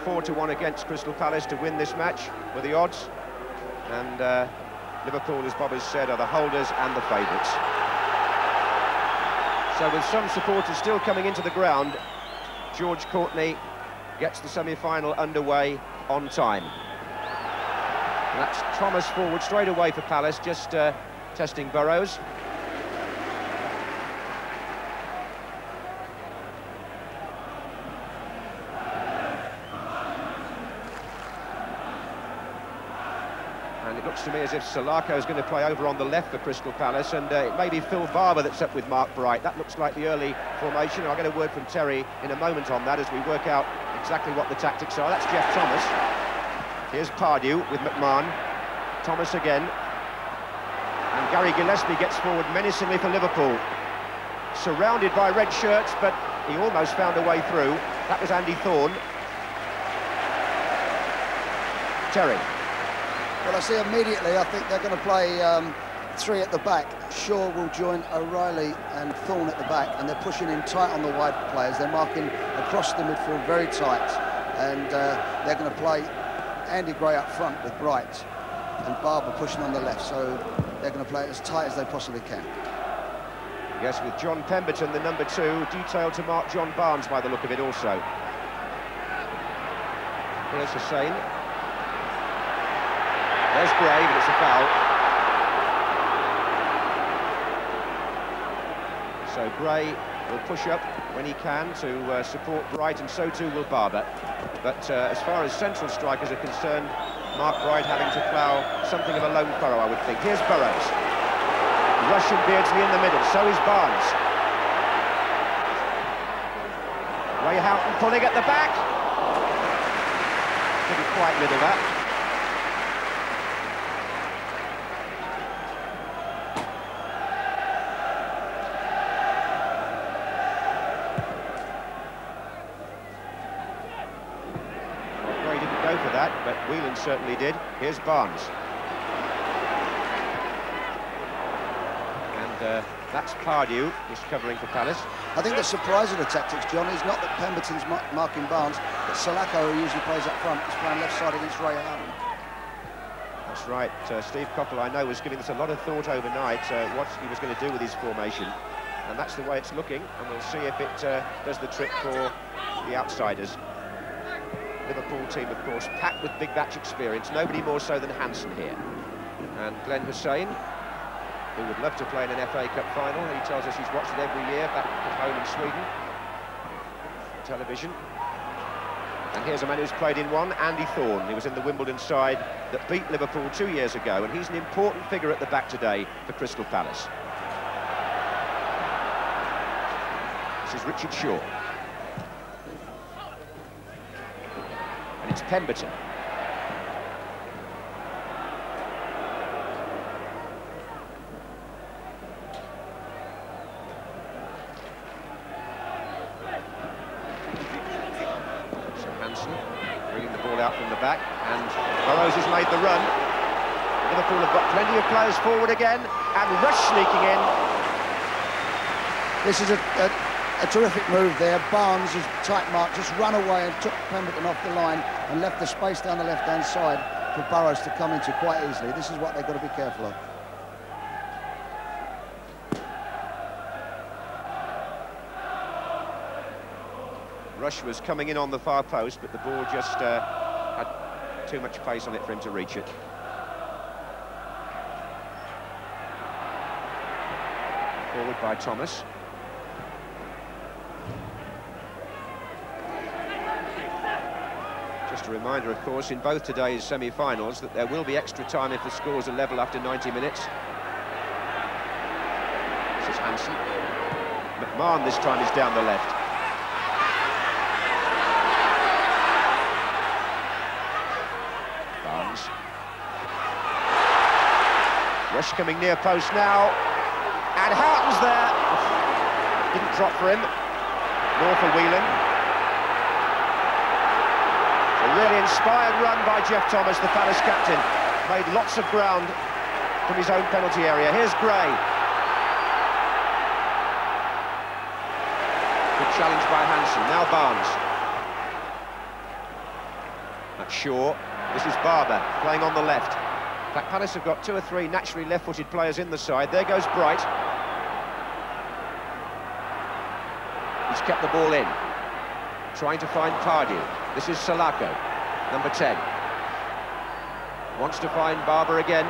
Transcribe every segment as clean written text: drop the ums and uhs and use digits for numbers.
4-1 against Crystal Palace to win this match with the odds. And Liverpool, as Bob has said, are the holders and the favourites. So with some supporters still coming into the ground, George Courtney gets the semi-final underway on time. And that's Thomas forward straight away for Palace, just testing Burrows. And it looks to me as if Salako is going to play over on the left for Crystal Palace, and it may be Phil Barber that's up with Mark Bright. That looks like the early formation. I'll get a word from Terry in a moment on that as we work out exactly what the tactics are. That's Jeff Thomas. Here's Pardew with McMahon. Thomas again. And Gary Gillespie gets forward menacingly for Liverpool. Surrounded by red shirts, but he almost found a way through. That was Andy Thorne. Terry. Well, I see immediately, I think they're going to play three at the back. Shaw will join O'Reilly and Thorne at the back, and they're pushing in tight on the wide players. They're marking across the midfield very tight, and they're going to play Andy Gray up front with Bright and Barber pushing on the left, so they're going to play it as tight as they possibly can. Yes, with John Pemberton, the number 2, detailed to mark John Barnes by the look of it also. Here's Hussein. There's Gray, but it's a foul. So Gray will push up when he can to support Bright, and so too will Barber. But as far as central strikers are concerned, Mark Bright having to plough something of a lone furrow, I would think. Here's Burrows. Rush and Beardsley in the middle, so is Barnes. Ray Houghton pulling at the back. Didn't quite middle that. For that, but Whelan certainly did. Here's Barnes. And that's Pardew, who's covering for Palace. I think the surprise of the tactics, John, is not that Pemberton's marking Barnes, but Salako, who usually plays up front, is playing left side against Ray Houghton. That's right. Steve Coppell, I know, was giving this a lot of thought overnight, what he was going to do with his formation. And that's the way it's looking, and we'll see if it does the trick for the outsiders. Liverpool team, of course, packed with big match experience, nobody more so than Hansen here. And Glenn Hussein, who would love to play in an FA Cup final. He tells us he's watched it every year back at home in Sweden. Television. And here's a man who's played in one, Andy Thorne. He was in the Wimbledon side that beat Liverpool 2 years ago, and he's an important figure at the back today for Crystal Palace. This is Richard Shaw. And it's Pemberton. So Hansen bringing the ball out from the back, and Burrows has made the run. Liverpool have got plenty of players forward again, and Rush sneaking in. This is a terrific move there. Barnes is tight mark, just run away and took Pemberton off the line and left the space down the left-hand side for Burrows to come into quite easily. This is what they've got to be careful of. Rush was coming in on the far post, but the ball just had too much pace on it for him to reach it. Forward by Thomas. Just a reminder, of course, in both today's semi-finals that there will be extra time if the scores are level after 90 minutes. This is Hansen. McMahon this time is down the left. Barnes. Rush coming near post now. And Houghton's there. Didn't drop for him. Nor for Whelan. A really inspired run by Jeff Thomas, the Palace captain. Made lots of ground from his own penalty area. Here's Gray. Good challenge by Hansen. Now Barnes. Not Shaw. This is Barber playing on the left. In fact, Palace have got 2 or 3 naturally left-footed players in the side. There goes Bright. He's kept the ball in. Trying to find Pardew. This is Salako, number 10. Wants to find Barber again.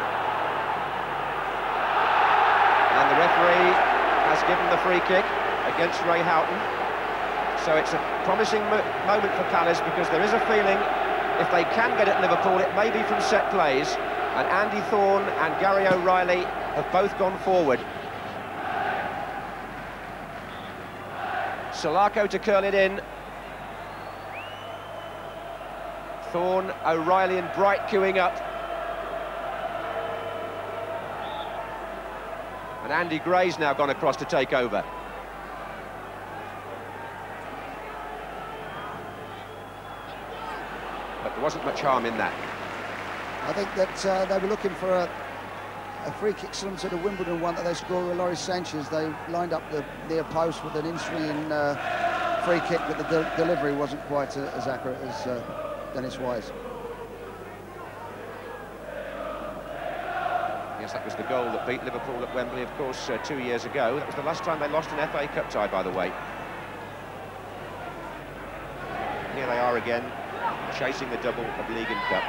And the referee has given the free kick against Ray Houghton. So it's a promising moment for Palace, because there is a feeling if they can get at Liverpool, it may be from set plays. And Andy Thorne and Gary O'Reilly have both gone forward. Salako to curl it in. Thorne, O'Reilly and Bright queuing up. And Andy Gray's now gone across to take over. But there wasn't much harm in that. I think that they were looking for a free kick similar to the Wimbledon one that they scored with Laurie Sanchez. They lined up the near post with an in-swinging free kick, but the delivery wasn't quite as accurate as Dennis Wise. Yes, that was the goal that beat Liverpool at Wembley, of course, 2 years ago. That was the last time they lost an FA Cup tie, by the way. Here they are again, chasing the double of League and Cup.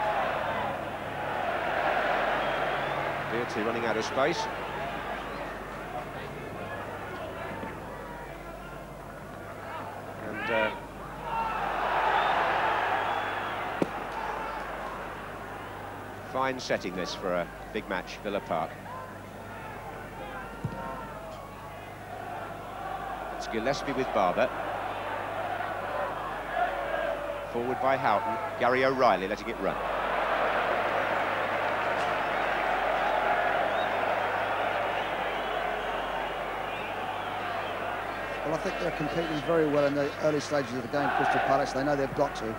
Beardsley running out of space. And fine setting this for a big match, Villa Park. It's Gillespie with Barber. Forward by Houghton. Gary O'Reilly letting it run. Well, I think they're competing very well in the early stages of the game, Crystal Palace. They know they've got to.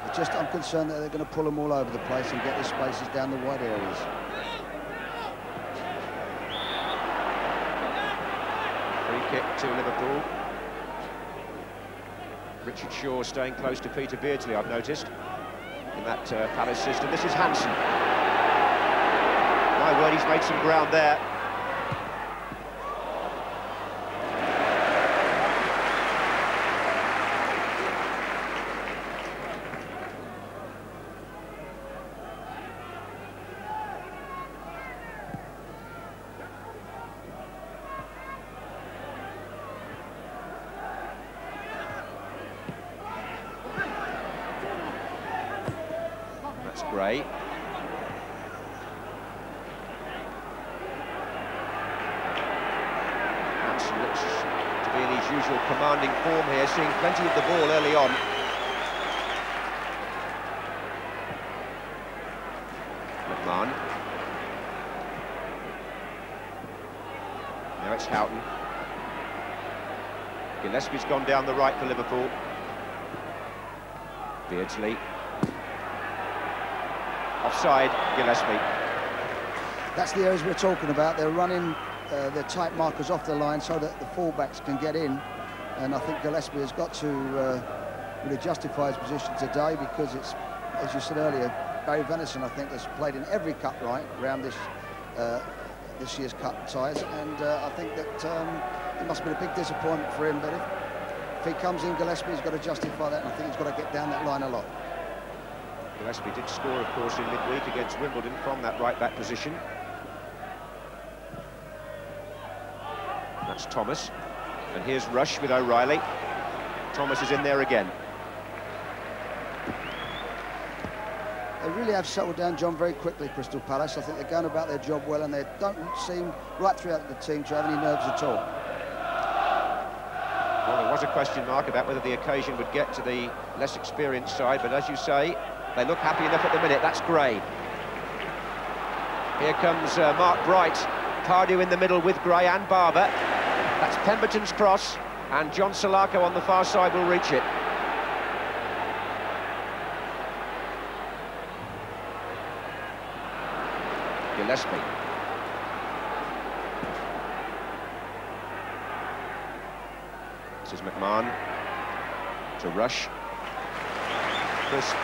It's just, I'm concerned that they're going to pull them all over the place and get the spaces down the wide areas. Free kick to Liverpool. Richard Shaw staying close to Peter Beardsley, I've noticed, in that Palace system. This is Hansen. My word, he's made some ground there. Gray. Hansen looks to be in his usual commanding form here, seeing plenty of the ball early on. McMahon. Now it's Houghton. Gillespie's gone down the right for Liverpool. Beardsley. Offside, Gillespie. That's the areas we're talking about. They're running their tight markers off the line so that the fullbacks can get in. And I think Gillespie has got to really justify his position today, because it's, as you said earlier, Barry Venison, I think, has played in every cup right around this year's cup ties. And I think that it must have been a big disappointment for him. But if he comes in, Gillespie's got to justify that, and I think he's got to get down that line a lot. Gillespie did score, of course, in midweek against Wimbledon from that right-back position. That's Thomas. And here's Rush with O'Reilly. Thomas is in there again. They really have settled down, John, very quickly, Crystal Palace. I think they're going about their job well, and they don't seem, right throughout the team, to have any nerves at all. Well, there was a question mark about whether the occasion would get to the less experienced side, but as you say, they look happy enough at the minute. That's Gray. Here comes Mark Bright. Pardew in the middle with Gray and Barber. That's Pemberton's cross, and John Salako on the far side will reach it. Gillespie. This is McMahon to Rush. Crisp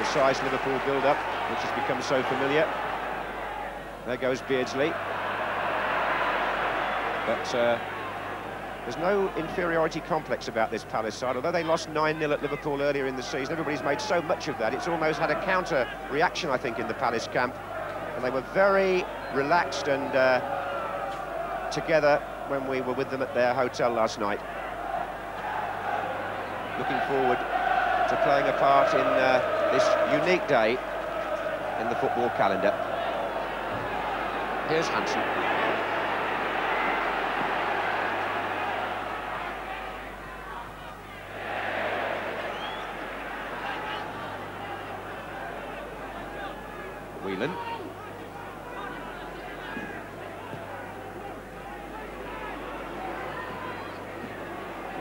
precise Liverpool build-up, which has become so familiar. There goes Beardsley. But there's no inferiority complex about this Palace side. Although they lost 9-0 at Liverpool earlier in the season, everybody's made so much of that. It's almost had a counter reaction, I think, in the Palace camp. And they were very relaxed and together when we were with them at their hotel last night. Looking forward to playing a part in this unique day in the football calendar. Here's Hansen. Whelan.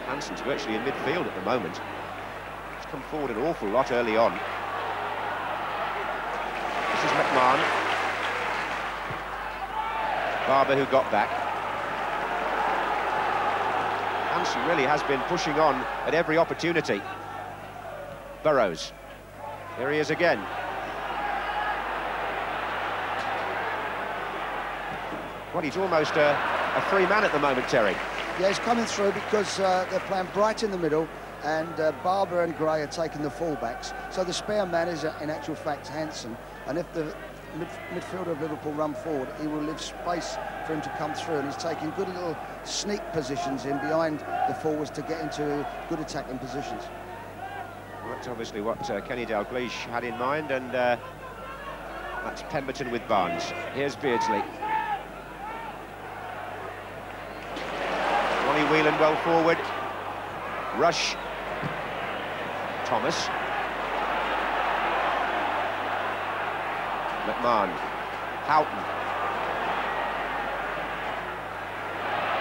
Hansen's virtually in midfield at the moment. He's come forward an awful lot early on. This is McMahon. Barber who got back. Hansen really has been pushing on at every opportunity. Burrows. Here he is again. Well, he's almost a free man at the moment, Terry. Yeah, he's coming through because they're playing Bright in the middle, and Barber and Gray are taking the fullbacks. So the spare man is, in actual fact, Hansen. And if the midfielder of Liverpool run forward, he will leave space for him to come through. And he's taking good little sneak positions in behind the forwards to get into good attacking positions. Well, that's obviously what Kenny Dalglish had in mind, and that's Pemberton with Barnes. Here's Beardsley. Ronnie Whelan well forward. Rush. Thomas. McMahon. Houghton.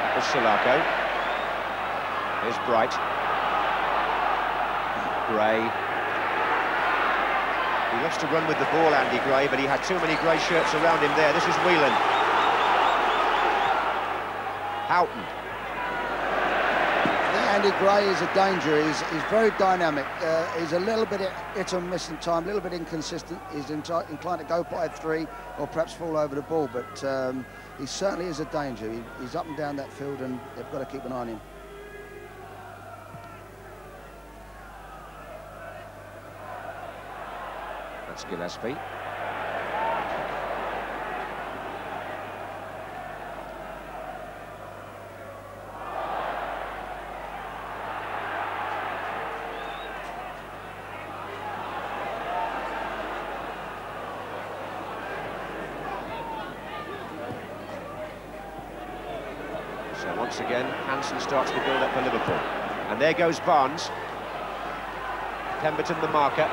That was Salako. Here's Bright. Gray. He loves to run with the ball, Andy Gray, but he had too many grey shirts around him there. This is Whelan. Houghton. Andy Gray is a danger. He's very dynamic. He's a little bit hit and miss in time, a little bit inconsistent. He's inclined to go by 3 or perhaps fall over the ball, but he certainly is a danger. He's up and down that field, and they've got to keep an eye on him. That's Gillespie. Once again, Hansen starts to build up for Liverpool. And there goes Barnes. Pemberton the marker.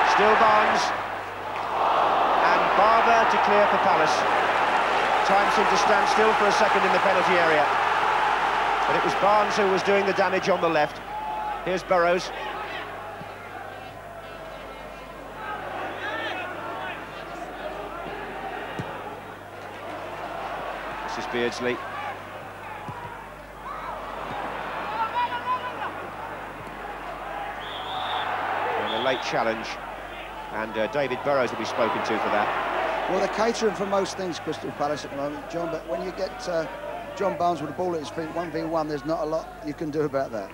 Still Barnes. And Barber to clear for Palace. Time seemed to stand still for a second in the penalty area. But it was Barnes who was doing the damage on the left. Here's Burrows. This is Beardsley. And a late challenge, and David Burrows will be spoken to for that. Well, they're catering for most things, Crystal Palace, at the moment, John, but when you get John Barnes with the ball at his feet, 1v1, there's not a lot you can do about that.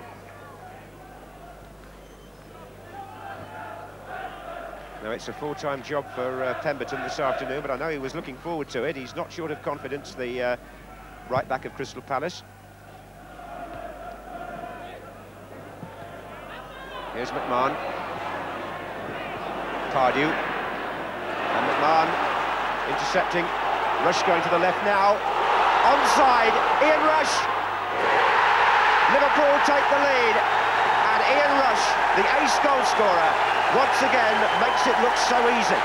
Now, it's a full-time job for Pemberton this afternoon, but I know he was looking forward to it. He's not short of confidence, the right-back of Crystal Palace. Here's McMahon. Pardew. And McMahon intercepting. Rush going to the left now. Onside, Ian Rush. Liverpool take the lead. And Ian Rush, the ace goal scorer, once again makes it look so easy.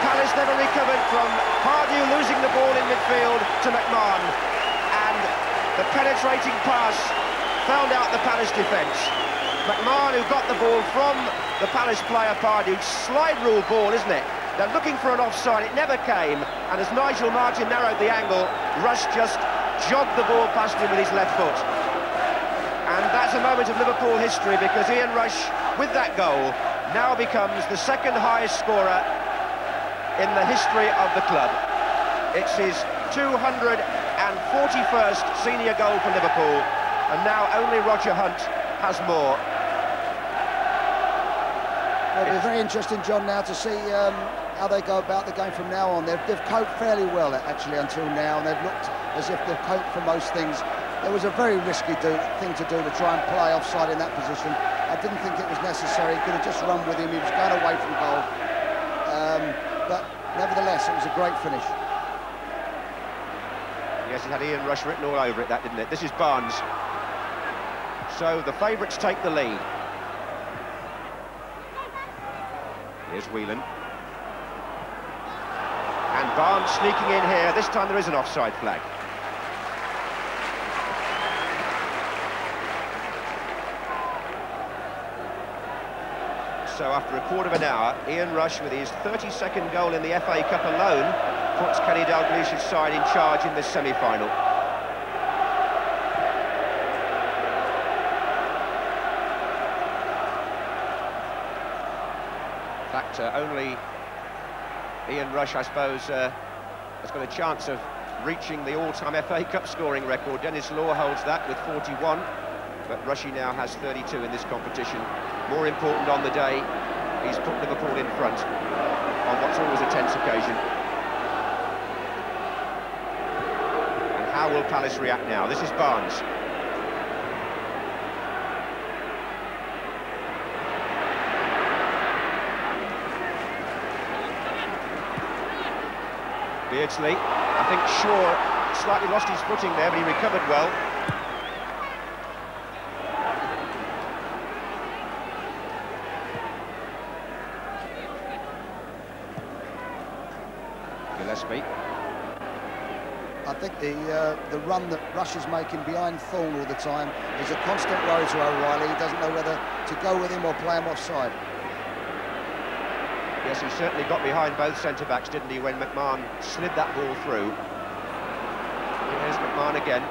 Palace never recovered from Pardew losing the ball in midfield to McMahon, and the penetrating pass found out the Palace defence. McMahon, who got the ball from the Palace player Pardew, slide rule ball, isn't it? They're looking for an offside, it never came, and as Nigel Martin narrowed the angle, Rush just jogged the ball past him with his left foot. And that's a moment of Liverpool history, because Ian Rush, with that goal, now becomes the second highest scorer in the history of the club. It's his 241st senior goal for Liverpool, and now only Roger Hunt has more. It'll be very interesting, John, now to see how they go about the game from now on. They've coped fairly well, actually, until now, and they've looked as if they've coped for most things. It was a very risky thing to do, to try and play offside in that position. I didn't think it was necessary. He could have just run with him. He was going away from goal. But nevertheless, it was a great finish. Yes, it had Ian Rush written all over it, that, didn't it? This is Barnes. So the favourites take the lead. Here's Whelan. And Barnes sneaking in here. This time there is an offside flag. So after a quarter of an hour, Ian Rush, with his 32nd goal in the FA Cup alone, puts Kenny Dalglish's side in charge in this semi-final. In fact, only Ian Rush, I suppose, has got a chance of reaching the all-time FA Cup scoring record. Dennis Law holds that with 41, but Rushy now has 32 in this competition. More important on the day, he's put Liverpool in front on what's always a tense occasion. And how will Palace react now? This is Barnes. Beardsley, I think Shaw slightly lost his footing there, but he recovered well. Gillespie. I think the run that Rush is making behind Thorne all the time is a constant worry to O'Reilly. He doesn't know whether to go with him or play him offside. Yes, he certainly got behind both centre-backs, didn't he, when McMahon slid that ball through. Here's McMahon again.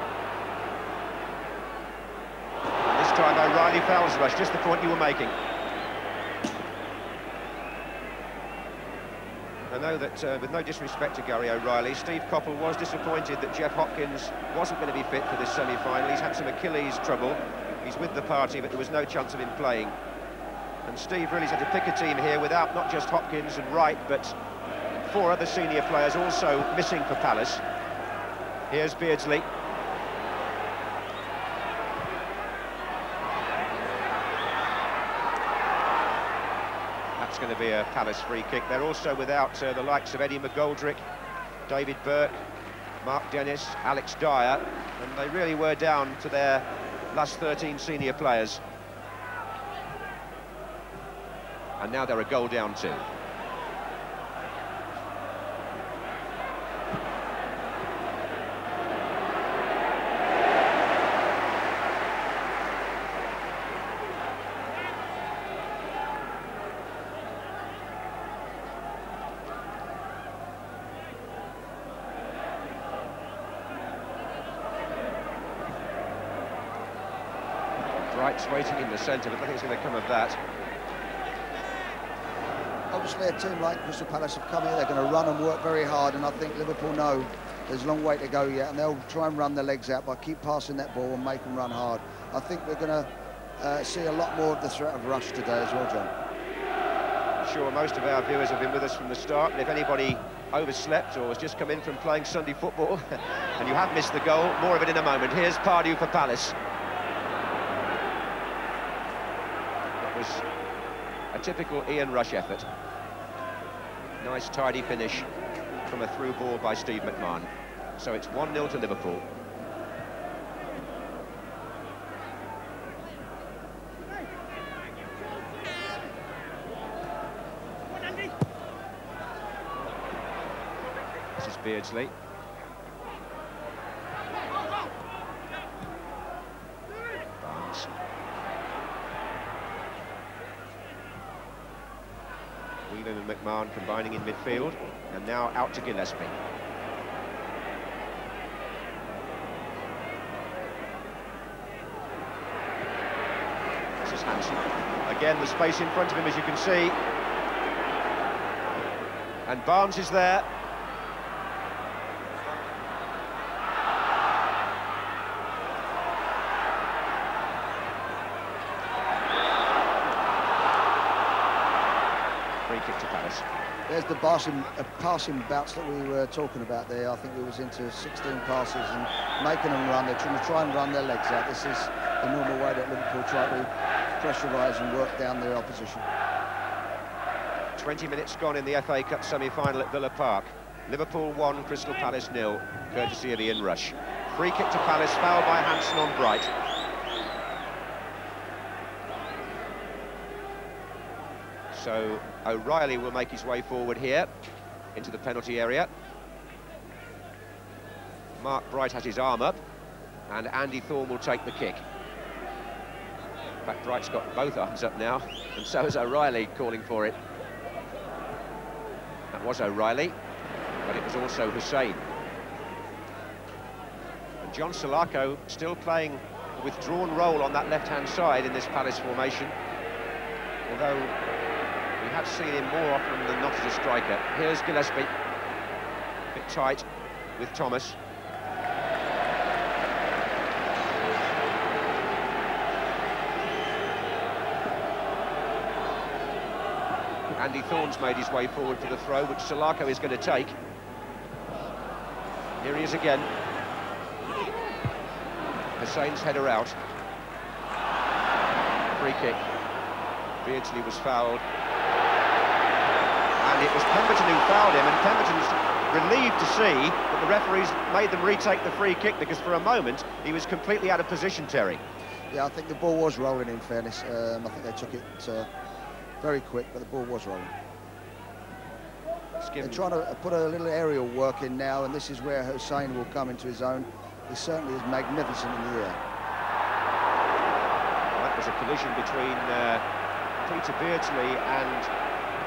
And this time O'Reilly fouls Rush, just the point you were making. I know that, with no disrespect to Gary O'Reilly, Steve Coppell was disappointed that Jeff Hopkins wasn't going to be fit for this semi-final. He's had some Achilles trouble. He's with the party, but there was no chance of him playing. And Steve really's had to pick a team here without not just Hopkins and Wright, but 4 other senior players also missing for Palace. Here's Beardsley. That's going to be a Palace free kick. They're also without the likes of Eddie McGoldrick, David Burke, Mark Dennis, Alex Dyer, and they really were down to their last 13 senior players. And now they're a goal down too. Wright's waiting in the centre, but nothing's going to come of that. Obviously, a team like Crystal Palace have come here, they're going to run and work very hard, and I think Liverpool know there's a long way to go yet, and they'll try and run their legs out by keep passing that ball and make them run hard. I think we're going to see a lot more of the threat of Rush today as well, John. Sure, most of our viewers have been with us from the start, and if anybody overslept or has just come in from playing Sunday football, and you have missed the goal, more of it in a moment. Here's Pardew for Palace. It was a typical Ian Rush effort. Nice tidy finish from a through ball by Steve McMahon. So it's 1-0 to Liverpool. This is Beardsley. Barnes. Whelan and McMahon combining in midfield, and now out to Gillespie. Hansen. Again, the space in front of him, as you can see. And Barnes is there. Free kick to Palace. There's the passing bouts that we were talking about there. I think we was into 16 passes and making them run. They're trying to run their legs out. This is the normal way that Liverpool try to pressurise and work down their opposition. 20 minutes gone in the FA Cup semi-final at Villa Park. Liverpool 1, Crystal Palace 0, courtesy of the inrush. Free kick to Palace, foul by Hansen on Bright. So O'Reilly will make his way forward here into the penalty area. Mark Bright has his arm up, and Andy Thorne will take the kick. In fact, Bright's got both arms up now, and so is O'Reilly calling for it. That was O'Reilly, but it was also Hussein. And John Salako still playing a withdrawn role on that left-hand side in this Palace formation, although we have seen him more often than not as a striker. Here's Gillespie, a bit tight with Thomas. Andy Thorne's made his way forward for the throw, which Salako is going to take. Here he is again. Hussein's header out. Free kick. Beardsley was fouled. And it was Pemberton who fouled him, and Pemberton's relieved to see that the referees made them retake the free kick, because for a moment he was completely out of position, Terry. Yeah, I think the ball was rolling, in fairness. I think they took it very quick, but the ball was rolling. They're trying to put a little aerial work in now, and this is where Hussein will come into his own. He certainly is magnificent in the air. Well, that was a collision between Peter Beardsley and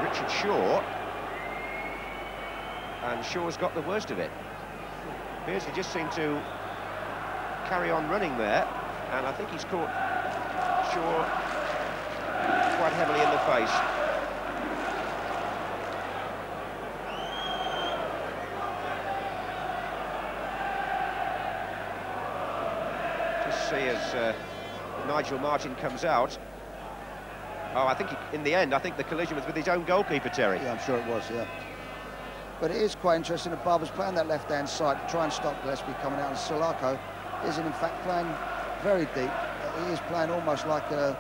Richard Shaw, and Shaw's got the worst of it. Beardsley just seemed to carry on running there, and I think he's caught Shaw quite heavily in the face. Just see as Nigel Martin comes out. Oh, I think in the end, I think the collision was with his own goalkeeper, Terry. Yeah, I'm sure it was, yeah. But it is quite interesting that Barber's playing that left-hand side to try and stop Gillespie coming out, and Salako isn't in fact playing very deep. He is playing almost like an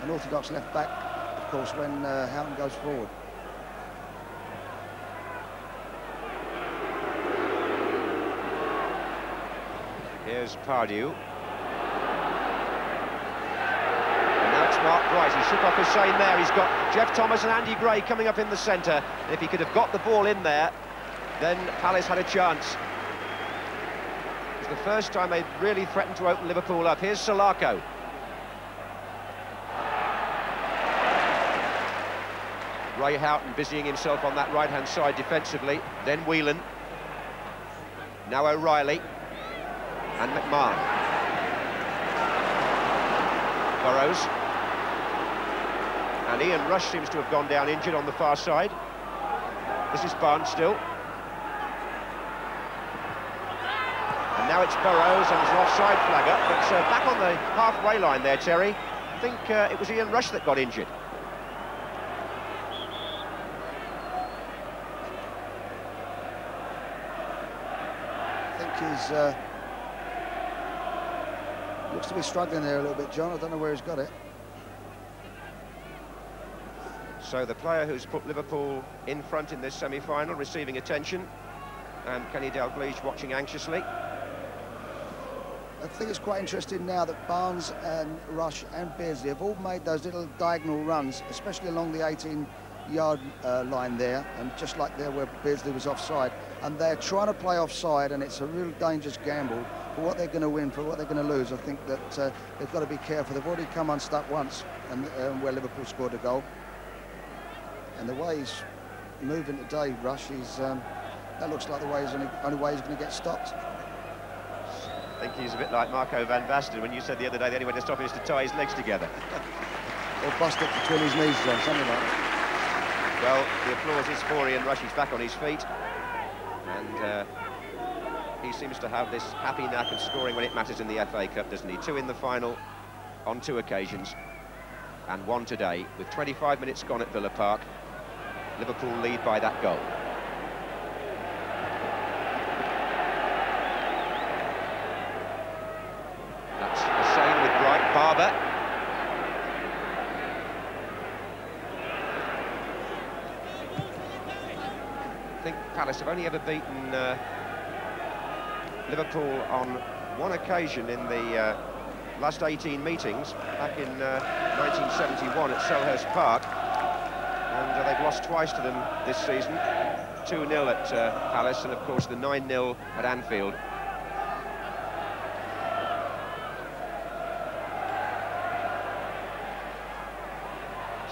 orthodox left-back, of course, when Houghton goes forward. Here's Pardew. Mark Bright, he shook off Hussein there. He's got Jeff Thomas and Andy Gray coming up in the centre. And if he could have got the ball in there, then Palace had a chance. It's the first time they've really threatened to open Liverpool up. Here's Salako. Ray Houghton busying himself on that right-hand side defensively. Then Whelan. Now O'Reilly. And McMahon. Burrows. And Ian Rush seems to have gone down injured on the far side. This is Barnes still. And now it's Burrows, and there's an offside flag up, but back on the halfway line there, Terry. I think it was Ian Rush that got injured. I think he's looks to be struggling there a little bit, John. I don't know where he's got it. So the player who's put Liverpool in front in this semi-final receiving attention, and Kenny Dalglish watching anxiously. I think it's quite interesting now that Barnes and Rush and Beardsley have all made those little diagonal runs, especially along the 18-yard line there, and just like there where Beardsley was offside, and they're trying to play offside, and it's a real dangerous gamble for what they're going to win, for what they're going to lose. I think that they've got to be careful. They've already come unstuck once, and where Liverpool scored a goal. And the way he's moving today, Rush, that looks like the way only way he's going to get stopped. I think he's a bit like Marco van Basten when you said the other day the only way to stop him is to tie his legs together. or bust it between his knees, John, something like that. Well, the applause is for Ian Rush. He's back on his feet, and he seems to have this happy knack of scoring when it matters in the FA Cup, doesn't he? 2 in the final on 2 occasions, and 1 today. With 25 minutes gone at Villa Park, Liverpool lead by that goal. That's Hussein with Bright. Barber. I think Palace have only ever beaten Liverpool on 1 occasion in the last 18 meetings, back in 1971 at Selhurst Park, and they've lost twice to them this season. 2-0 at Palace, and of course the 9-0 at Anfield.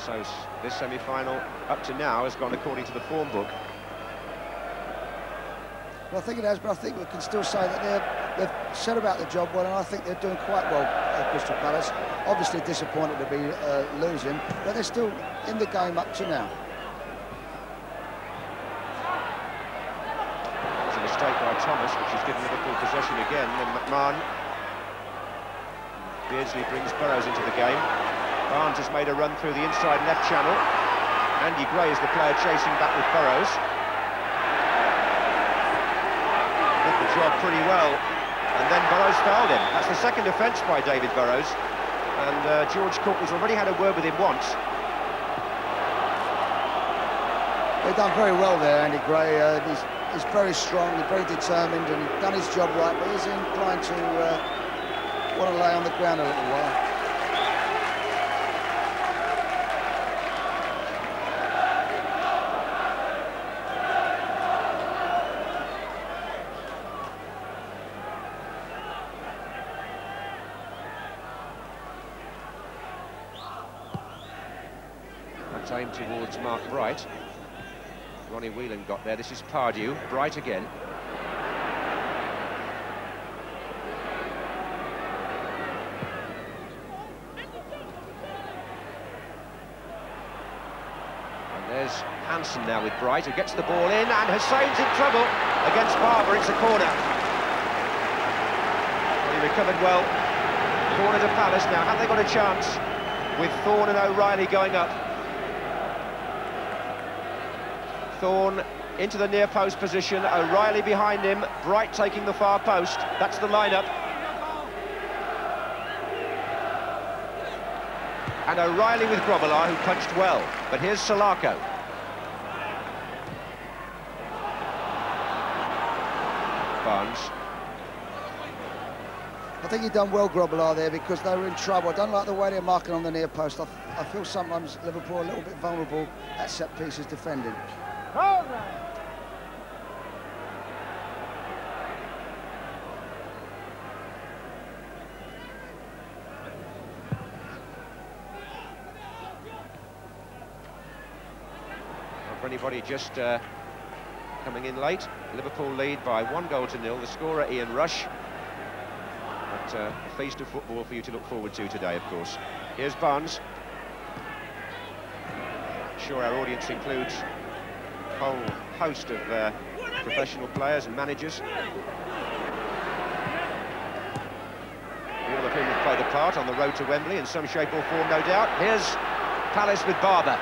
So this semi-final up to now has gone according to the form book. Well, I think it has, but I think we can still say that they've set about the job well, and I think they're doing quite well at Crystal Palace. Obviously disappointed to be losing, but they're still in the game up to now. It's a mistake by Thomas, which has given Liverpool possession again. Then McMahon. Beardsley brings Burrows into the game. Barnes has made a run through the inside left channel. Andy Gray is the player chasing back with Burrows. Did the job pretty well, and then Burrows fouled him. That's the second offence by David Burrows, and George Courtney's already had a word with him once. They've done very well there, Andy Gray. He's very strong, he's very determined, and he's done his job right, but he's inclined to want to lay on the ground a little while. Aimed towards Mark Bright. Ronnie Whelan got there. This is Pardew. Bright again. And there's Hansen now with Bright, who gets the ball in, and Hussein's in trouble against Barber. It's a corner. Well, he recovered well. Corner to Palace now. Have they got a chance with Thorne and O'Reilly going up? Thorne into the near post position, O'Reilly behind him, Bright taking the far post. That's the lineup. And O'Reilly with Grobbelaar, who punched well. But here's Salako. Barnes. I think he'd done well, Grobbelaar, there, because they were in trouble. I don't like the way they're marking on the near post. I feel sometimes Liverpool are a little bit vulnerable at set pieces defending. For anybody just coming in late, Liverpool lead by 1-0. The scorer, Ian Rush. But a feast of football for you to look forward to today, of course. Here's Barnes. I'm sure our audience includes a whole host of professional players and managers, all of whom have played a part on the road to Wembley in some shape or form, no doubt. Here's Palace with Barber.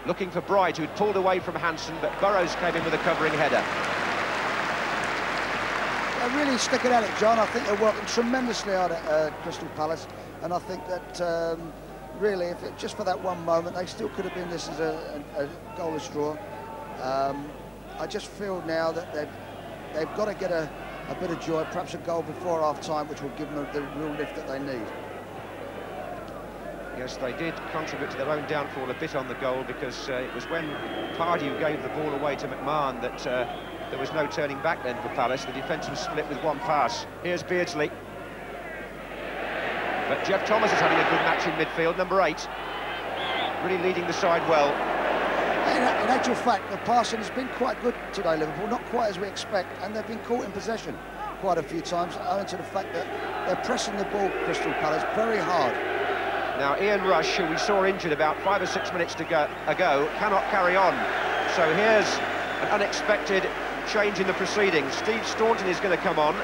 Looking for Bright, who'd pulled away from Hansen, but Burrows came in with a covering header. They're really sticking at it, John. I think they're working tremendously hard at Crystal Palace, and I think that really, if it, just for that one moment, they still could have been this as a goalless draw. I just feel now that they've got to get a bit of joy, perhaps a goal before half-time, which will give them the real lift that they need. Yes, they did contribute to their own downfall a bit on the goal, because it was when Pardew gave the ball away to McMahon that there was no turning back then for Palace. The defence was split with one pass. Here's Beardsley. But Jeff Thomas is having a good match in midfield, number 8. Really leading the side well. In actual fact, the passing has been quite good today, Liverpool. Not quite as we expect, and they've been caught in possession quite a few times, owing to the fact that they're pressing the ball, Crystal Palace, very hard. Now, Ian Rush, who we saw injured about 5 or 6 minutes ago, cannot carry on. So here's an unexpected change in the proceedings. Steve Staunton is going to come on.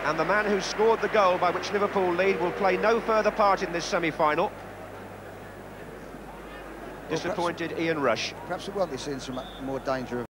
And the man who scored the goal by which Liverpool lead will play no further part in this semi-final. Disappointed Ian Rush. Perhaps we won't be seeing some more danger